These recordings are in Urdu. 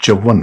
54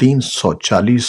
340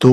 $2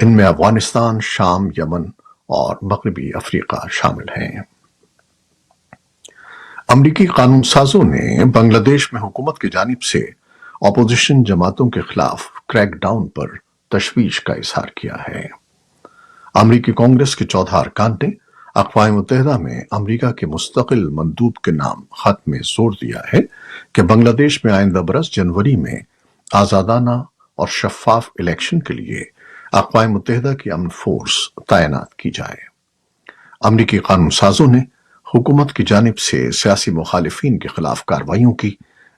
ان میں افغانستان، شام، یمن اور مغربی افریقہ شامل ہیں۔ امریکی قانون سازوں نے بنگلہ دیش میں حکومت کی جانب سے اپوزیشن جماعتوں کے خلاف کریک ڈاؤن پر تشویش کا اظہار کیا ہے۔ امریکی کانگریس کے 14 ارکان نے اقوام متحدہ میں امریکہ کے مستقل مندوب کے نام خط میں زور دیا ہے کہ بنگلہ دیش میں آئندہ برس جنوری میں آزادانہ اور شفاف الیکشن کے لیے اقوام متحدہ کی امن فورس تعینات کی جائے۔ امریکی قانون سازوں نے حکومت کی جانب سے سیاسی مخالفین کے خلاف کارروائیوں کی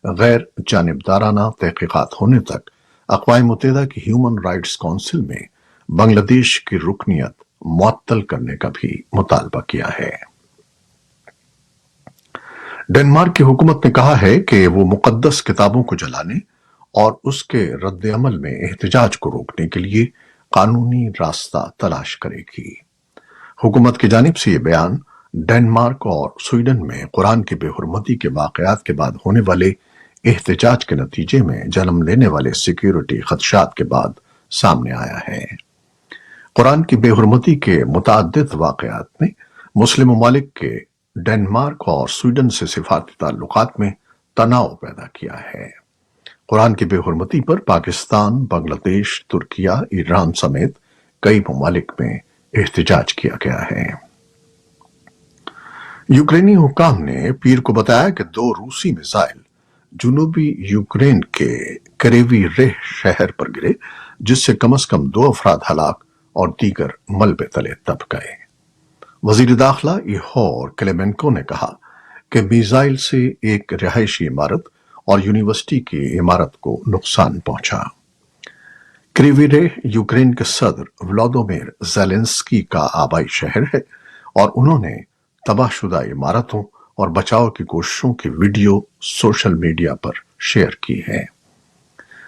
غیر جانبدارانہ تحقیقات ہونے تک اقوام متحدہ کی ہیومن رائٹس کونسل میں بنگلہ دیش کی رکنیت معطل کرنے کا بھی مطالبہ کیا ہے۔ ڈنمارک کی حکومت نے کہا ہے کہ وہ مقدس کتابوں کو جلانے اور اس کے رد عمل میں احتجاج کو روکنے کے لیے قانونی راستہ تلاش کرے گی۔ حکومت کی جانب سے یہ بیان ڈنمارک اور سویڈن میں قرآن کی بے حرمتی کے واقعات کے بعد ہونے والے احتجاج کے نتیجے میں جنم لینے والے سیکیورٹی خدشات کے بعد سامنے آیا ہے۔ قرآن کی بے حرمتی کے متعدد واقعات نے مسلم ممالک کے ڈنمارک اور سویڈن سے سفارتی تعلقات میں تناؤ پیدا کیا ہے۔ قرآن کی بے حرمتی پر پاکستان، بنگلہ دیش، ترکیہ، ایران سمیت کئی ممالک میں احتجاج کیا گیا ہے۔ یوکرینی حکام نے پیر کو بتایا کہ 2 روسی میزائل جنوبی یوکرین کے کریوی ریہ شہر پر گرے، جس سے کم از کم 2 افراد ہلاک اور دیگر ملبے تلے دب گئے۔ وزیر داخلہ ایہور کلیمنکو نے کہا کہ میزائل سے ایک رہائشی عمارت اور یونیورسٹی کی عمارت کو نقصان پہنچا۔ کریوی ریہ یوکرین کے صدر ولادیمیر زیلنسکی کا آبائی شہر ہے اور انہوں نے تباہ شدہ عمارتوں اور بچاؤ کی کوششوں کی ویڈیو سوشل میڈیا پر شیئر کی ہے۔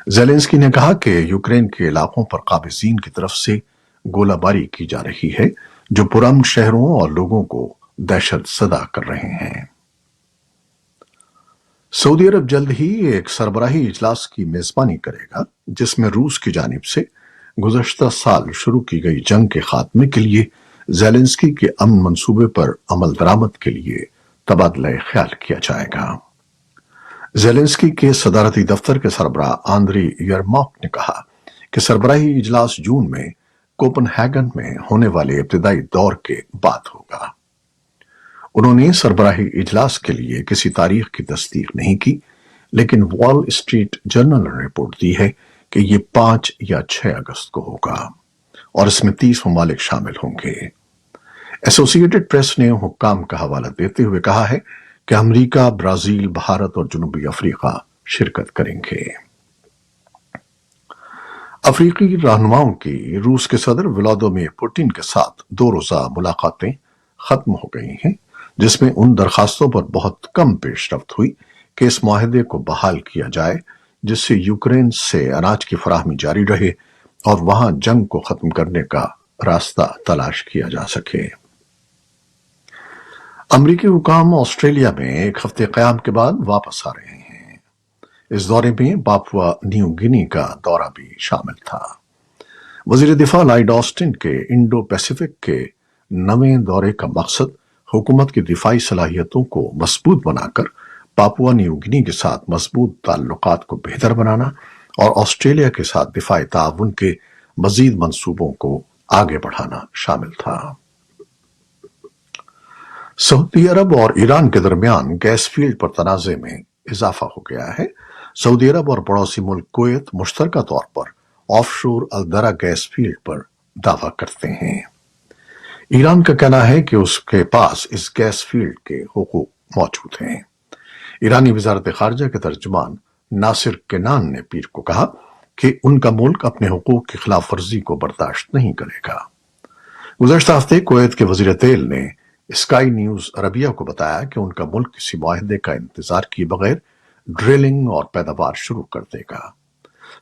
زیلنسکی نے کہا کہ یوکرین کے علاقوں پر قابضین کی طرف سے گولہ باری کی جا رہی ہے جو پرامن شہروں اور لوگوں کو دہشت زدہ کر رہے ہیں۔ سعودی عرب جلد ہی ایک سربراہی اجلاس کی میزبانی کرے گا جس میں روس کی جانب سے گزشتہ سال شروع کی گئی جنگ کے خاتمے کے لیے زیلنسکی کے امن منصوبے پر عمل درآمد کے لیے تبادلہ خیال کیا جائے گا۔ زیلنسکی کے صدارتی دفتر کے سربراہ آندری یرماک نے کہا کہ سربراہی اجلاس جون میں کوپن ہیگن میں ہونے والے ابتدائی دور کے بعد ہوگا۔ انہوں نے سربراہی اجلاس کے لیے کسی تاریخ کی تصدیق نہیں کی، لیکن وال اسٹریٹ جرنل نے رپورٹ دی ہے کہ یہ 5 یا 6 اگست کو ہوگا اور اس میں 30 ممالک شامل ہوں گے۔ ایسوسی ایٹڈ پریس نے حکام کا حوالہ دیتے ہوئے کہا ہے کہ امریکہ، برازیل، بھارت اور جنوبی افریقہ شرکت کریں گے۔ افریقی رہنماؤں کی روس کے صدر ولادیمیر پوٹن کے ساتھ 2 روزہ ملاقاتیں ختم ہو گئی ہیں، جس میں ان درخواستوں پر بہت کم پیش رفت ہوئی کہ اس معاہدے کو بحال کیا جائے جس سے یوکرین سے اناج کی فراہمی جاری رہے اور وہاں جنگ کو ختم کرنے کا راستہ تلاش کیا جا سکے۔ امریکی حکام آسٹریلیا میں ایک ہفتے قیام کے بعد واپس آ رہے ہیں۔ اس دورے میں پاپوا نیو گنی کا دورہ بھی شامل تھا۔ وزیر دفاع لائیڈ آسٹن کے انڈو پیسیفک کے نویں دورے کا مقصد حکومت کی دفاعی صلاحیتوں کو مضبوط بنا کر پاپوا نیو گنی کے ساتھ مضبوط تعلقات کو بہتر بنانا اور آسٹریلیا کے ساتھ دفاعی تعاون کے مزید منصوبوں کو آگے بڑھانا شامل تھا۔ سعودی عرب اور ایران کے درمیان گیس فیلڈ پر تنازع میں اضافہ ہو گیا ہے۔ سعودی عرب اور پڑوسی ملک کویت مشترکہ طور پر آف شور الدرا گیس فیلڈ پر دعویٰ کرتے ہیں۔ ایران کا کہنا ہے کہ اس کے پاس اس گیس فیلڈ کے حقوق موجود ہیں۔ ایرانی وزارت خارجہ کے ترجمان ناصر کنان نے پیر کو کہا کہ ان کا ملک اپنے حقوق کی خلاف ورزی کو برداشت نہیں کرے گا۔ گزشتہ ہفتے کویت کے وزیر تیل نے اسکائی نیوز عربیہ کو بتایا کہ ان کا ملک کسی معاہدے کا انتظار کیے بغیر ڈرلنگ اور پیداوار شروع کر دے گا۔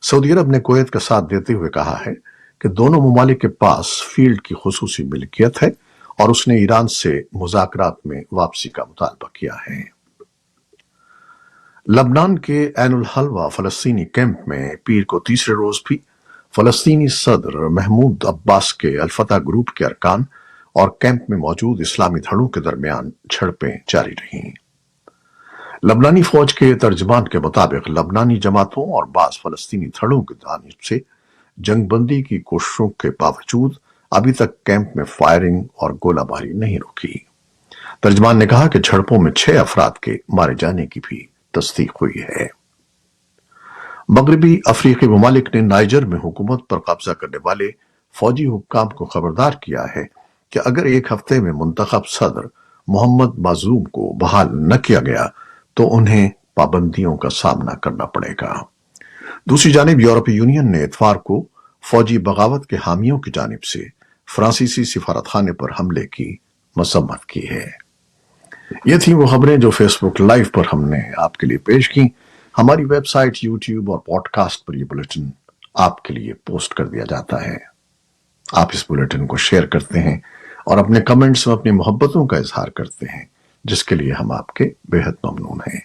سعودی عرب نے کویت کا ساتھ دیتے ہوئے کہا ہے کہ دونوں ممالک کے پاس فیلڈ کی خصوصی ملکیت ہے اور اس نے ایران سے مذاکرات میں واپسی کا مطالبہ کیا ہے۔ لبنان کے عین الحلوہ فلسطینی کیمپ میں پیر کو تیسرے روز بھی فلسطینی صدر محمود عباس کے الفتح گروپ کے ارکان اور کیمپ میں موجود اسلامی دھڑوں کے درمیان جھڑپیں جاری رہیں۔ لبنانی فوج کے ترجمان کے مطابق لبنانی جماعتوں اور بعض فلسطینی دھڑوں کی جانب سے جنگ بندی کی کوششوں کے باوجود ابھی تک کیمپ میں فائرنگ اور گولہ باری نہیں رکی۔ ترجمان نے کہا کہ جھڑپوں میں 6 افراد کے مارے جانے کی بھی تصدیق ہوئی ہے۔ مغربی افریقی ممالک نے نائجر میں حکومت پر قبضہ کرنے والے فوجی حکام کو خبردار کیا ہے کہ اگر ایک ہفتے میں منتخب صدر محمد بازوم کو بحال نہ کیا گیا تو انہیں پابندیوں کا سامنا کرنا پڑے گا۔ دوسری جانب یورپی یونین نے اتوار کو فوجی بغاوت کے حامیوں کی جانب سے فرانسیسی سفارتخانے پر حملے کی مذمت کی ہے۔ یہ تھی وہ خبریں جو فیس بک لائیو پر ہم نے آپ کے لیے پیش کی۔ ہماری ویب سائٹ، یوٹیوب اور پوڈ کاسٹ پر یہ بلیٹن آپ کے لیے پوسٹ کر دیا جاتا ہے۔ آپ اس بلیٹن کو شیئر کرتے ہیں اور اپنے کمنٹس میں اپنی محبتوں کا اظہار کرتے ہیں، جس کے لیے ہم آپ کے بے حد ممنون ہیں۔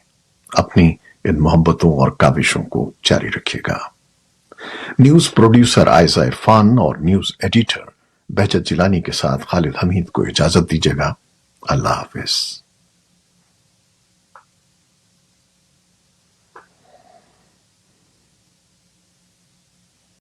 اپنی ان محبتوں اور کاوشوں کو جاری رکھیے گا۔ نیوز پروڈیوسر عائزہ عرفان اور نیوز ایڈیٹر بہجت جیلانی کے ساتھ خالد حمید کو اجازت دیجیے گا۔ اللہ حافظ۔